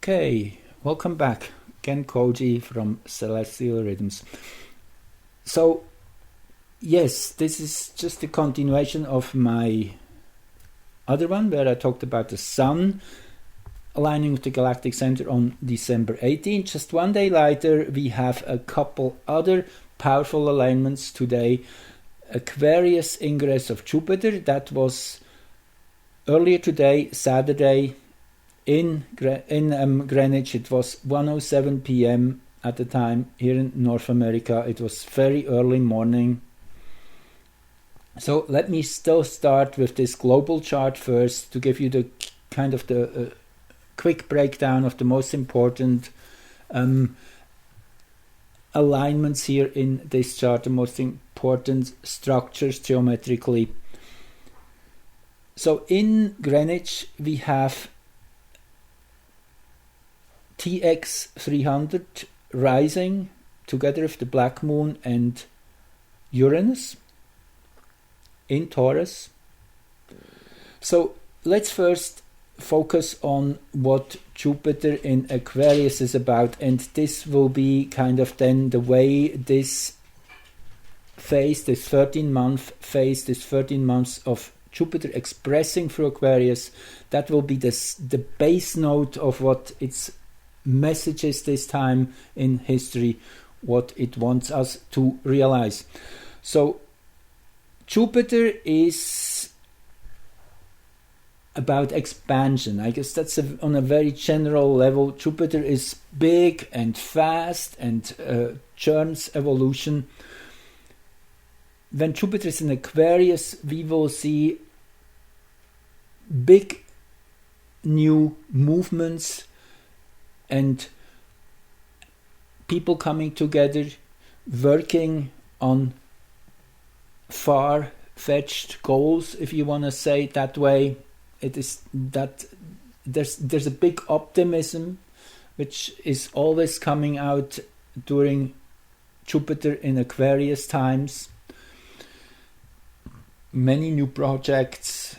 Okay, welcome back. Ken Koji from Celestial Rhythms. So, yes, this is just a continuation of my other one where I talked about the Sun aligning with the galactic center on December 18th. Just one day later, we have a couple other powerful alignments today. Aquarius ingress of Jupiter, that was earlier today, Saturday, in Greenwich. It was 1:07 p.m. at the time. Here in North America, it was very early morning. So let me still start with this global chart first to give you the kind of the quick breakdown of the most important alignments here in this chart, the most important structures geometrically. So in Greenwich we have TX 300 rising together with the black moon and Uranus in Taurus. So let's first focus on what Jupiter in Aquarius is about, and this will be kind of then the way this phase, this 13-month phase, this 13 months of Jupiter expressing through Aquarius, that will be the base note of what its message is this time in history, what it wants us to realize. So Jupiter is about expansion. I guess that's on a very general level. Jupiter is big and fast and churns evolution. When Jupiter is in Aquarius, we will see big new movements and people coming together, working on far-fetched goals, if you want to say it that way. It is that there's a big optimism which is always coming out during Jupiter in Aquarius times. Many new projects,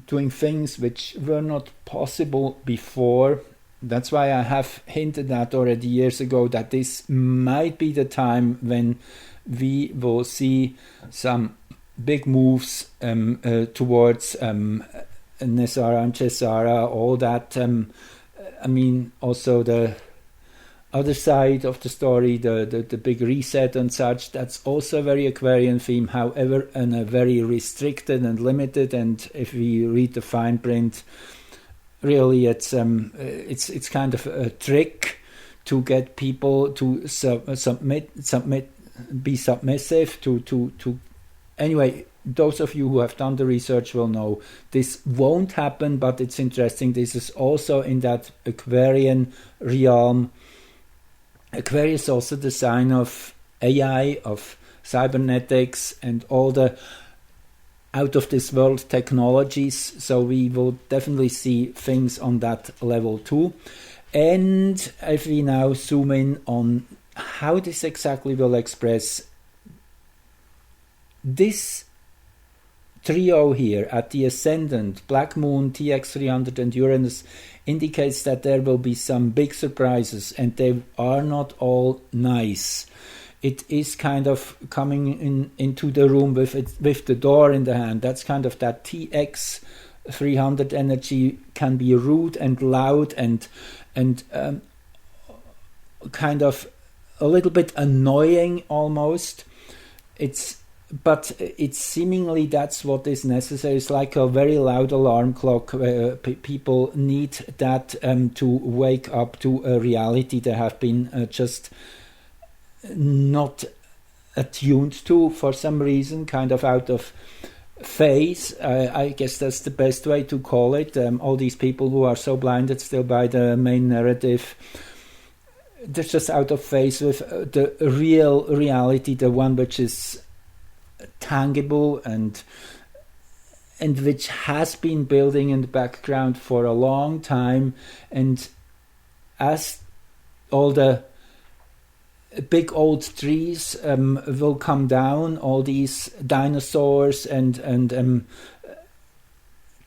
doing things which were not possible before. That's why I have hinted at already years ago that this might be the time when we will see some big moves towards Nesara and Cesara, all that. I mean, also the other side of the story, the big reset and such, that's also a very Aquarian theme, however, and a very restricted and limited. And if we read the fine print, really it's kind of a trick to get people to be submissive to anyway. Those of you who have done the research will know this won't happen, but it's interesting. This is also in that Aquarian realm. Aquarius is also the sign of AI, of cybernetics, and all the out of this world technologies. So we will definitely see things on that level too. And if we now zoom in on how this exactly will express, this trio here at the ascendant, Black Moon, TX 300 and Uranus, indicates that there will be some big surprises, and they are not all nice. It is kind of coming into the room with the door in the hand. That's kind of that TX 300 energy, can be rude and loud and kind of a little bit annoying almost. But it's seemingly that's what is necessary. It's like a very loud alarm clock. People need that to wake up to a reality they have been just not attuned to for some reason, kind of out of phase. I guess that's the best way to call it. All these people who are so blinded still by the main narrative, they're just out of phase with the real reality, the one which is tangible and which has been building in the background for a long time. And as all the big old trees will come down, all these dinosaurs and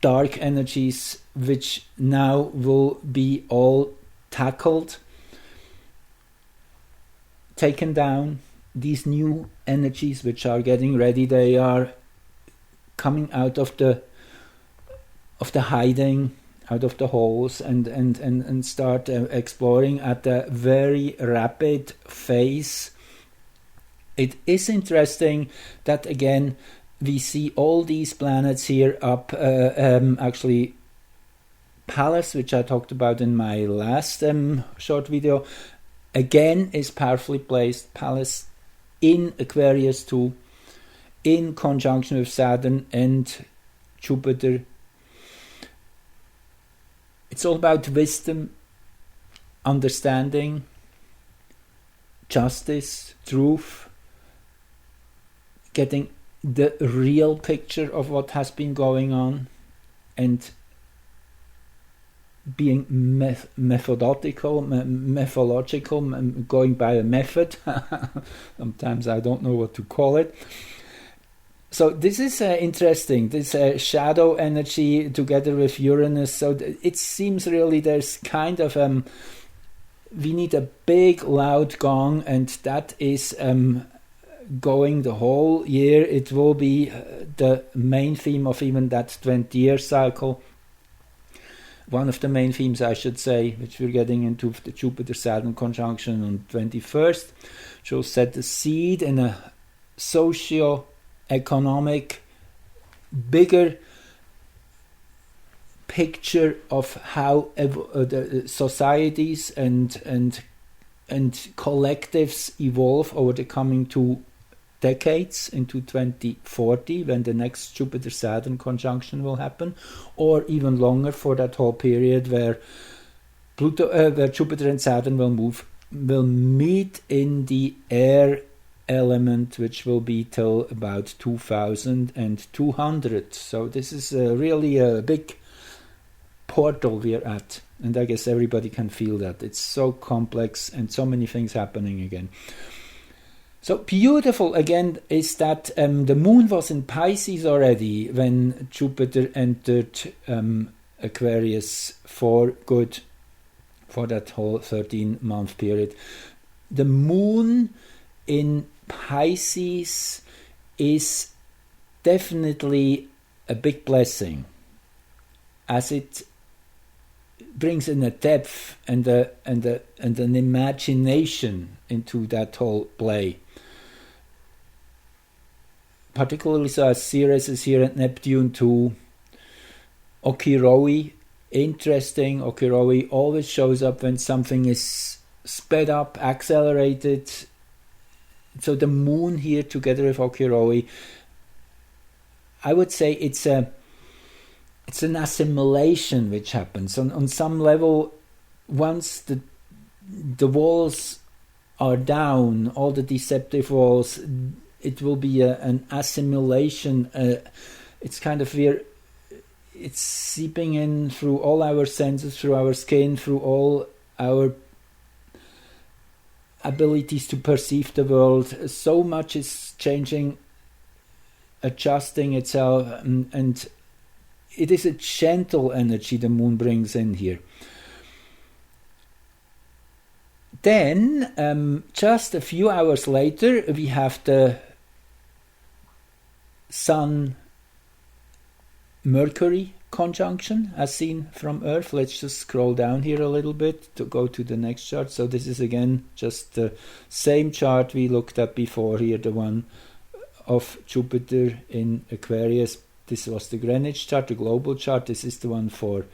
dark energies which now will be all tackled, taken down. These new energies which are getting ready, they are coming out of the hiding, out of the holes, and start exploring at a very rapid pace. It is interesting that again we see all these planets here up. Actually, Pallas, which I talked about in my last short video, again is powerfully placed. Pallas in Aquarius too, in conjunction with Saturn and Jupiter. It's all about wisdom, understanding, justice, truth, getting the real picture of what has been going on, and being methodological, going by a method. Sometimes I don't know what to call it. So this is interesting, this shadow energy together with Uranus. So it seems really there's kind of we need a big loud gong, and that is going the whole year. It will be the main theme of even that 20-year cycle. One of the main themes, I should say, which we're getting into, the Jupiter-Saturn conjunction on 21st, which will set the seed in a socio-economic, bigger picture of how the societies and collectives evolve over the coming 2 decades into 2040, when the next Jupiter-Saturn conjunction will happen, or even longer for that whole period where where Jupiter and Saturn will meet in the air element, which will be till about 2200. So this is really a big portal we're at, and I guess everybody can feel that. It's so complex and so many things happening again. So beautiful again is that the moon was in Pisces already when Jupiter entered Aquarius for good, for that whole 13-month period. The moon in Pisces is definitely a big blessing, as it brings in a depth and an imagination into that whole play. Particularly so as Ceres is here at Neptune too. Okiroi, interesting. Okiroi always shows up when something is sped up, accelerated. So the moon here together with Okiroi, I would say it's an assimilation which happens. On some level, once the walls are down, all the deceptive walls, it will be an assimilation. It's kind of it's seeping in through all our senses, through our skin, through all our abilities to perceive the world. So much is changing, adjusting itself, and it is a gentle energy the moon brings in here. Then, just a few hours later, we have the Sun-Mercury conjunction as seen from Earth. Let's just scroll down here a little bit to go to the next chart. So this is again just the same chart we looked at before here, the one of Jupiter in Aquarius. This was the Greenwich chart, the global chart. This is the one for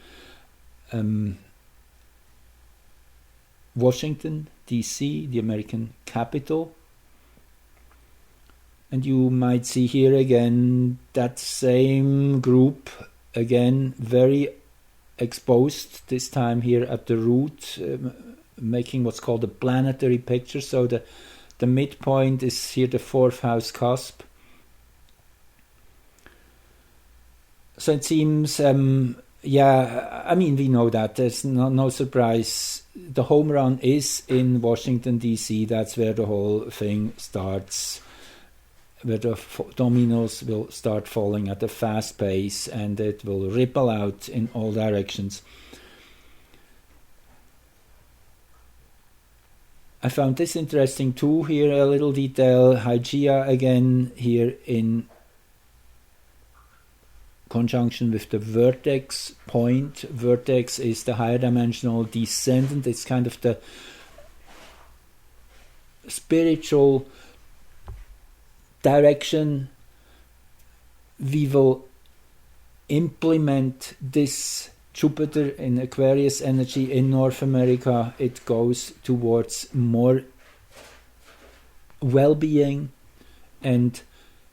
Washington, D.C., the American capital. And you might see here again that same group, again very exposed, this time here at the root, making what's called a planetary picture. So the midpoint is here the 4th house cusp. So it seems, I mean, we know that. There's no surprise. The home run is in Washington, D.C. That's where the whole thing starts, where the dominoes will start falling at a fast pace, and it will ripple out in all directions. I found this interesting too. Here a little detail. Hygeia again here in conjunction with the vertex point. Vertex is the higher dimensional descendant. It's kind of the spiritual direction we will implement this Jupiter in Aquarius energy in North America. It goes towards more well-being and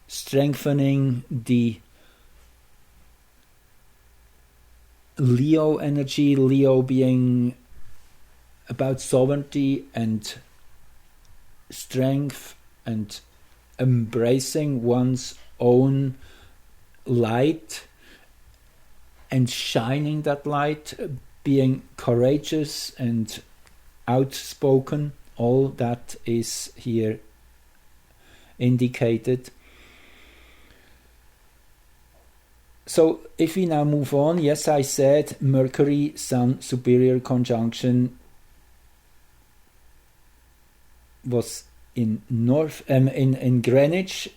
strengthening the Leo energy, Leo being about sovereignty and strength and embracing one's own light and shining that light, being courageous and outspoken. All that is here indicated. So if we now move on, yes, I said Mercury Sun superior conjunction was in Greenwich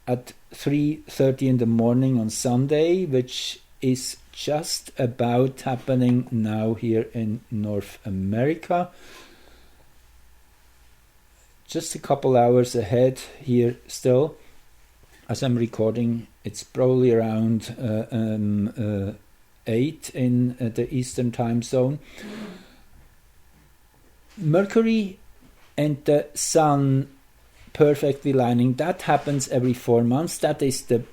at 3:30 in the morning on Sunday, which is just about happening now here in North America. Just a couple hours ahead here still. As I'm recording, it's probably around 8 in the Eastern time zone. Mercury and the Sun perfectly lining, that happens every 4 months. That is the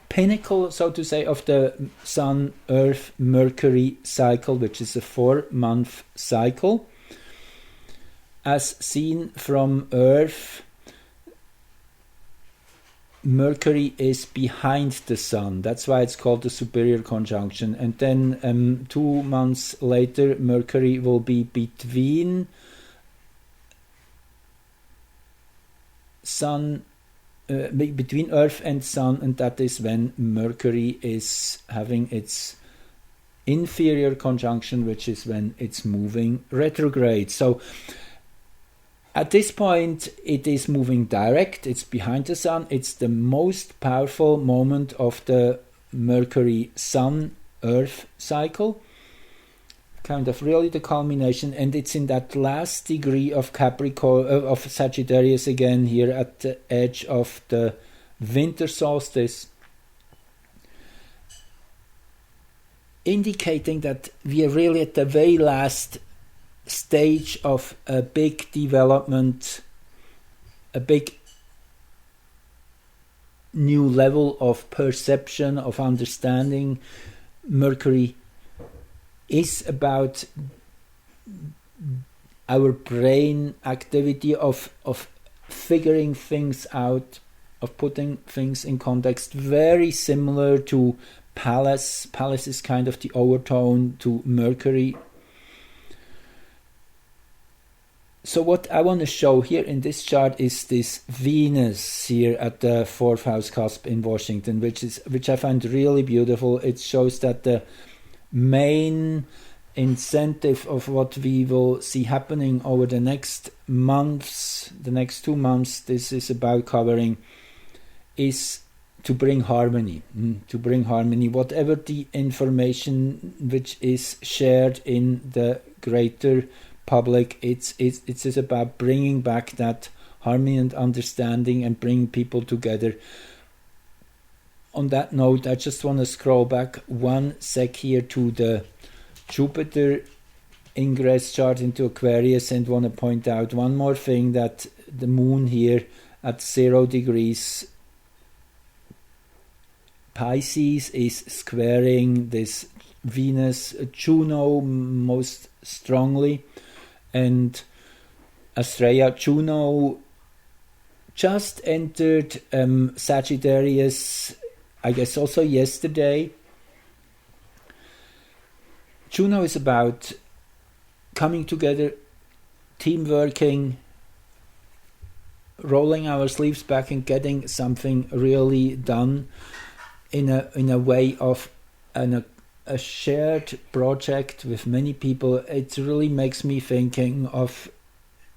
pinnacle, so to say, of the Sun, Earth, Mercury cycle, which is a 4-month cycle. As seen from Earth, Mercury is behind the Sun. That's why it's called the superior conjunction. And then 2 months later, Mercury will be between Sun, between Earth and Sun, and that is when Mercury is having its inferior conjunction, which is when it's moving retrograde. So at this point, it is moving direct, it's behind the Sun, it's the most powerful moment of the Mercury-Sun-Earth cycle, kind of really the culmination, and it's in that last degree of Capricorn, of Sagittarius again, here at the edge of the winter solstice, indicating that we are really at the very last stage of a big development, a big new level of perception, of understanding. Mercury is about our brain activity of figuring things out, of putting things in context, very similar to Pallas. Pallas is kind of the overtone to Mercury. So what I want to show here in this chart is this Venus here at the 4th house cusp in Washington, which I find really beautiful. It shows that the main incentive of what we will see happening over the next months, the next 2 months, this is about covering, is to bring harmony. Whatever the information which is shared in the greater public, it's about bringing back that harmony and understanding and bringing people together. On that note, I just want to scroll back 1 sec here to the Jupiter ingress chart into Aquarius and want to point out one more thing, that the moon here at 0 degrees Pisces is squaring this Venus Juno most strongly, and Astrea Juno just entered Sagittarius, I guess also yesterday. Juno is about coming together, team working, rolling our sleeves back and getting something really done in a way of a a shared project with many people. It really makes me thinking of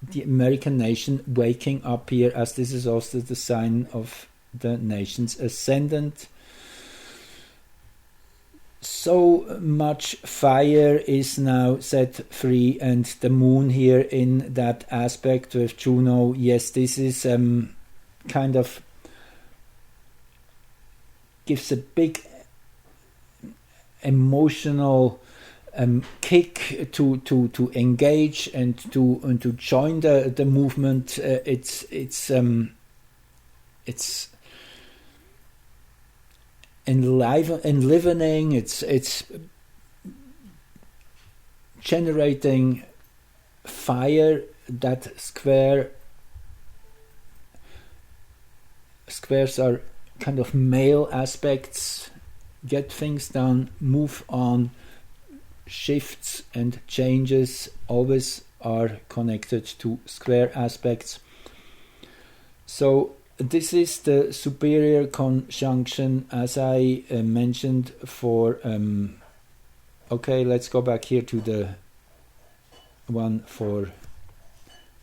the American nation waking up here, as this is also the sign of the nation's ascendant. So much fire is now set free, and the moon here in that aspect with Juno. Yes, this is kind of gives a big emotional kick to engage and to join the movement. It's enlivening. It's generating fire. That squares are kind of male aspects. Get things done, move on. Shifts and changes always are connected to square aspects. So this is the superior conjunction, as I mentioned, for okay, let's go back here to the one for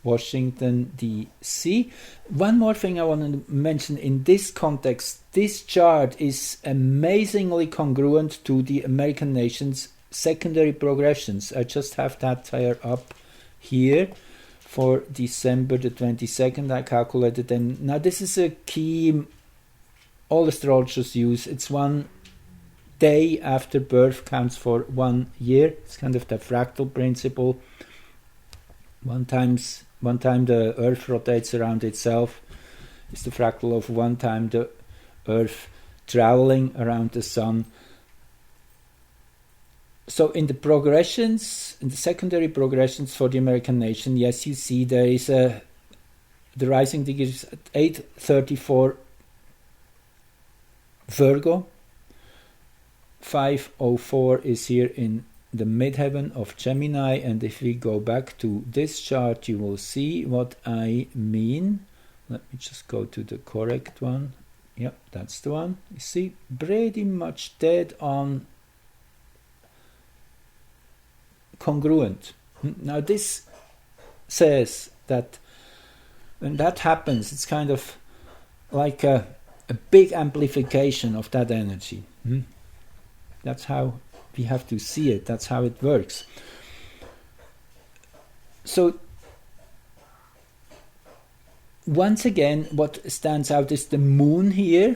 Washington DC. One more thing I want to mention in this context: this chart is amazingly congruent to the American nation's secondary progressions. I just have that here up here for December the 22nd. I calculated them. Now this is a key all astrologers use. It's 1 day after birth counts for 1 year. It's kind of the fractal principle. One time the earth rotates around itself is the fractal of one time the earth traveling around the sun. So in the progressions, in the secondary progressions for the American nation, yes, you see there is the rising degree is at 834 Virgo. 504 is here in the midheaven of Gemini, and if we go back to this chart, you will see what I mean. Let me just go to the correct one. Yep, that's the one. You see, pretty much dead on congruent. Now this says that when that happens, it's kind of like a big amplification of that energy. That's how we have to see it. That's how it works. So once again, what stands out is the moon here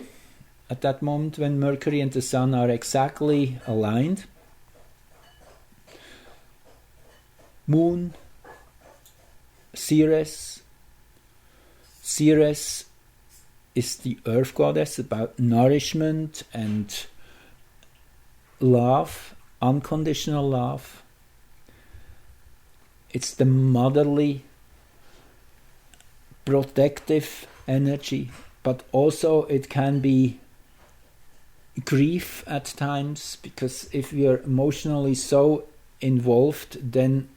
at that moment when Mercury and the sun are exactly aligned. Moon, Ceres. Ceres is the earth goddess, about nourishment and love, unconditional love. It's the motherly, protective energy, but also it can be grief at times, because if we are emotionally so involved, then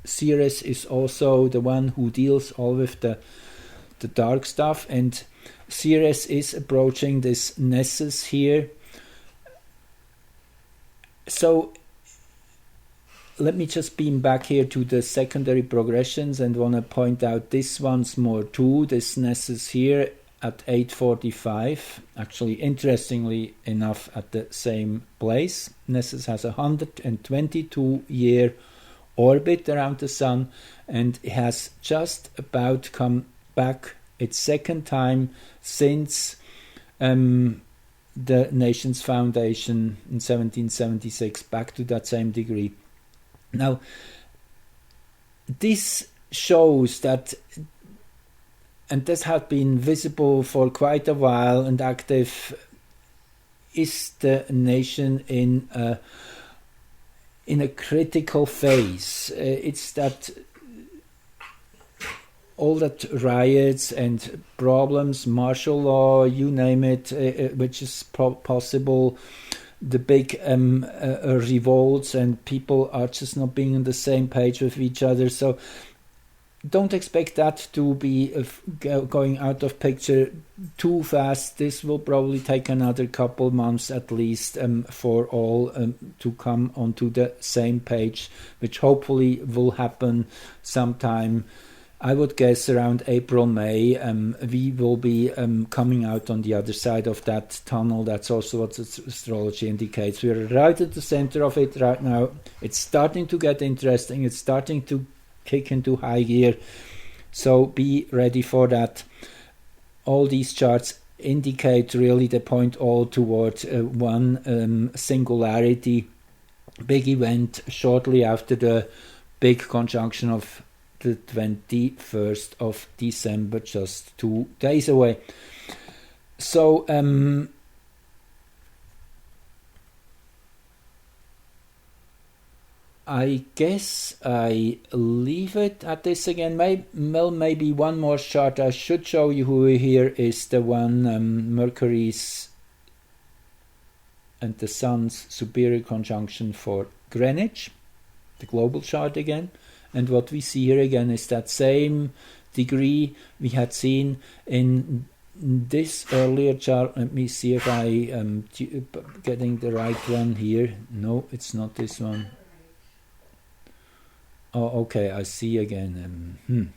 Ceres is also the one who deals all with the dark stuff, and Ceres is approaching this Nessus here. So let me just beam back here to the secondary progressions and want to point out this once more too. This Nessus here at 845, actually interestingly enough at the same place. Nessus has a 122-year orbit around the sun, and it has just about come back its second time since the nation's foundation in 1776, back to that same degree. Now, this shows that, and this had been visible for quite a while and active, is the nation in a critical phase. It's that all that riots and problems, martial law, you name it, which is possible, the big revolts, and people are just not being on the same page with each other. So don't expect that to be going out of picture too fast. This will probably take another couple months at least for all to come onto the same page, which hopefully will happen sometime, I would guess around April, May. We will be coming out on the other side of that tunnel. That's also what astrology indicates. We're right at the center of it right now. It's starting to get interesting. It's starting to kick into high gear, so be ready for that. All these charts indicate really they point all towards one singularity, big event shortly after the big conjunction of the 21st of December, just 2 days away. So I guess I leave it at this again. Maybe one more chart I should show you who here is the one Mercury's and the Sun's superior conjunction for Greenwich, the global chart again. And what we see here again is that same degree we had seen in this earlier chart. Let me see if I am getting the right one here. No, it's not this one. Oh, okay, I see again.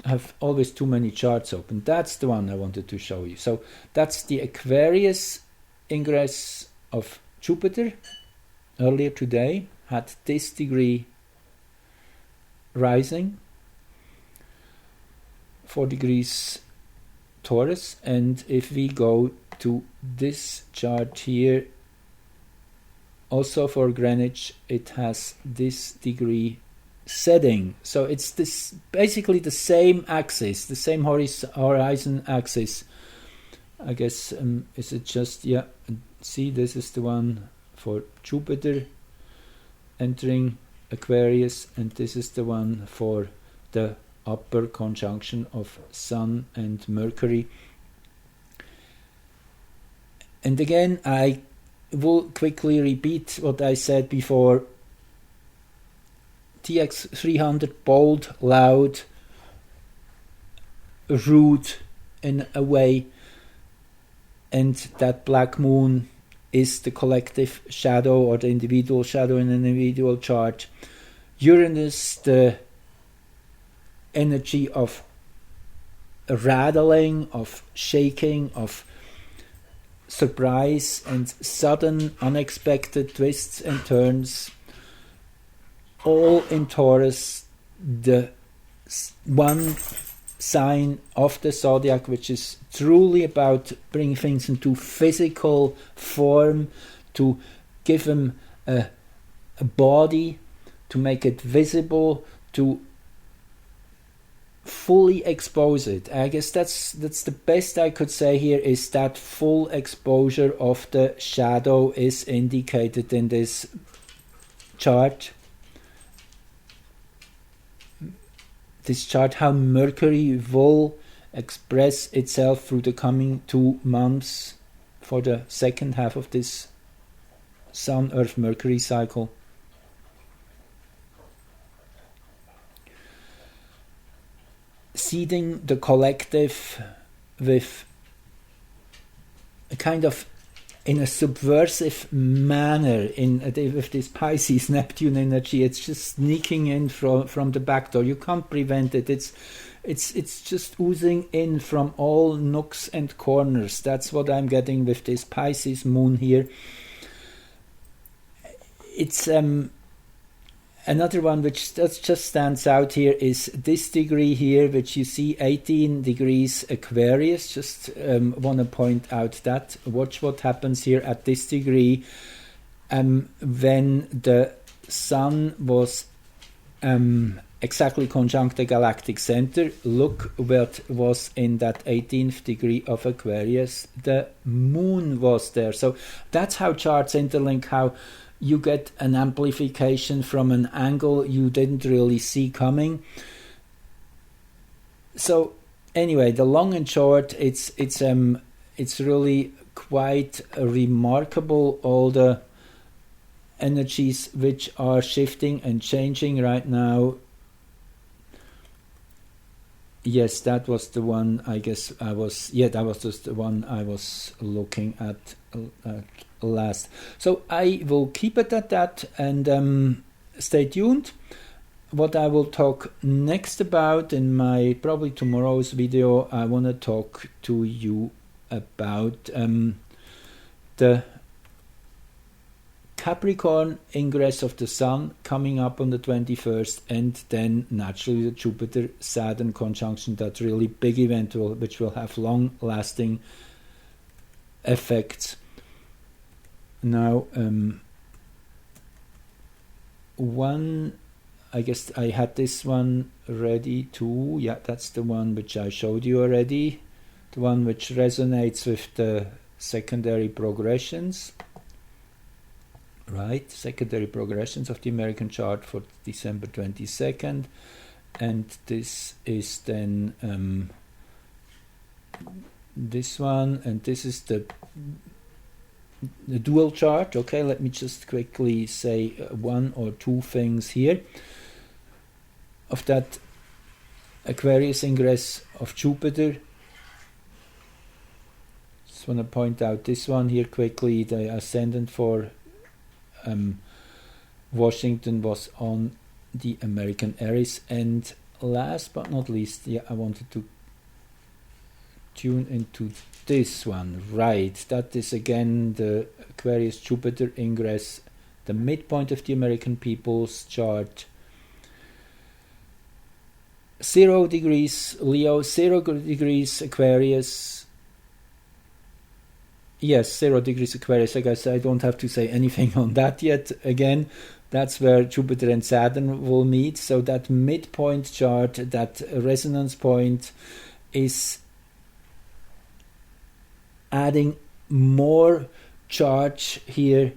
I have always too many charts open. That's the one I wanted to show you. So that's the Aquarius ingress of Jupiter earlier today, had this degree rising, 4 degrees Taurus. And if we go to this chart here, also for Greenwich, it has this degree setting. So it's this basically the same axis, the same horizon axis. I guess is it just, yeah, see, this is the one for Jupiter entering Aquarius, and this is the one for the upper conjunction of Sun and Mercury. And again, I will quickly repeat what I said before. TX300, bold, loud, rude in a way, and that black moon is the collective shadow or the individual shadow in an individual chart. Uranus, the energy of rattling, of shaking, of surprise and sudden unexpected twists and turns, all in Taurus, the one sign of the zodiac which is truly about bringing things into physical form, to give them a body, to make it visible, to fully expose it. I guess that's the best I could say here, is that full exposure of the shadow is indicated in this chart. This chart, how Mercury will express itself through the coming 2 months for the second half of this Sun-Earth-Mercury cycle. Seeding the collective with a kind of, in a subversive manner, with this Pisces Neptune energy. It's just sneaking in from the back door. You can't prevent it. It's just oozing in from all nooks and corners. That's what I'm getting with this Pisces moon here. It's another one which just stands out here is this degree here, which you see 18 degrees Aquarius. Just want to point out that. Watch what happens here at this degree when the Sun was exactly conjunct the galactic center. Look what was in that 18th degree of Aquarius. The Moon was there. So that's how charts interlink, how you get an amplification from an angle you didn't really see coming. So anyway, the long and short, it's really quite remarkable, all the energies which are shifting and changing right now. Yes, that was the one. I guess that was just the one I was looking at last. So I will keep it at that, and stay tuned. What I will talk next about in my probably tomorrow's video, I want to talk to you about the Capricorn ingress of the Sun coming up on the 21st, and then naturally the Jupiter-Saturn conjunction, that really big event which will have long-lasting effects. Now, I guess I had this one ready too. Yeah, that's the one which I showed you already, the one which resonates with the secondary progressions. Right, secondary progressions of the American chart for December 22nd, and this is then this one, and this is the dual chart. Okay, let me just quickly say one or two things here of that Aquarius ingress of Jupiter. Just want to point out this one here quickly. The ascendant for Washington was on the American Aries, and last but not least, I wanted to tune into this one. Right, that is again the Aquarius Jupiter ingress, the midpoint of the American people's chart. 0 degrees Leo, 0 degrees Aquarius. Yes, 0 degrees Aquarius. I guess I don't have to say anything on that yet. Again, that's where Jupiter and Saturn will meet. So that midpoint chart, that resonance point, is adding more charge here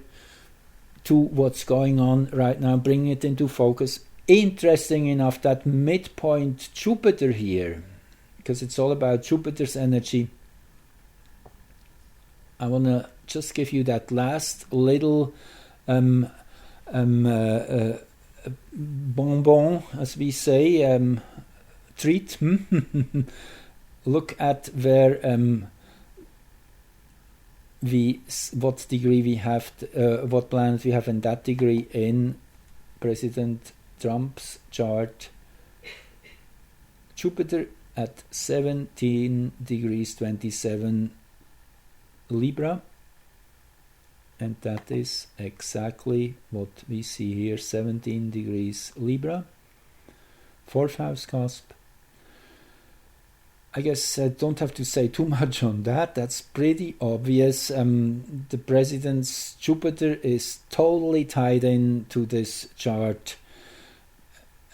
to what's going on right now, bringing it into focus. Interesting enough, that midpoint Jupiter here, because it's all about Jupiter's energy. I want to just give you that last little bonbon, as we say, treat. Look at where what degree we have, what planet we have in that degree in President Trump's chart. Jupiter at 17 degrees 27 Libra, and that is exactly what we see here, 17 degrees Libra, 4th house cusp. I guess I don't have to say too much on that. That's pretty obvious. The president's Jupiter is totally tied in to this chart,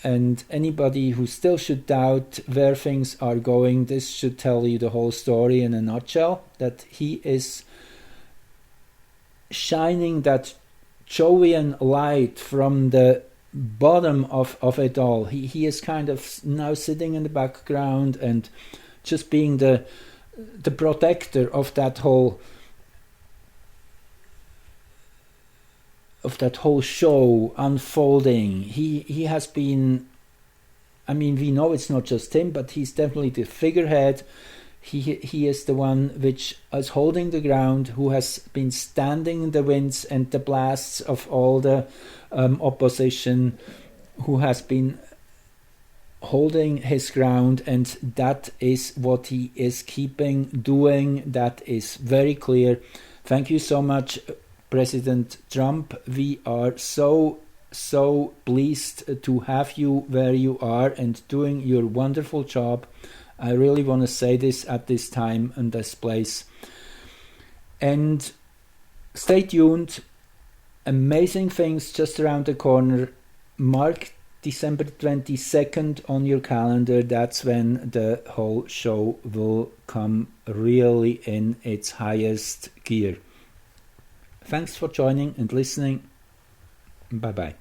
and anybody who still should doubt where things are going, this should tell you the whole story in a nutshell, that he is shining that Jovian light from the bottom of it all. He is kind of now sitting in the background and just being the protector of that whole show unfolding. He has been, I mean, we know it's not just him, but he's definitely the figurehead. He is the one which is holding the ground, who has been standing in the winds and the blasts of all the opposition, who has been holding his ground, and that is what he is doing. That is very clear. Thank you so much, President Trump. We are so pleased to have you where you are and doing your wonderful job. I really want to say this at this time and this place. And stay tuned. Amazing things just around the corner. Mark December 22nd on your calendar. That's when the whole show will come really in its highest gear. Thanks for joining and listening. Bye bye.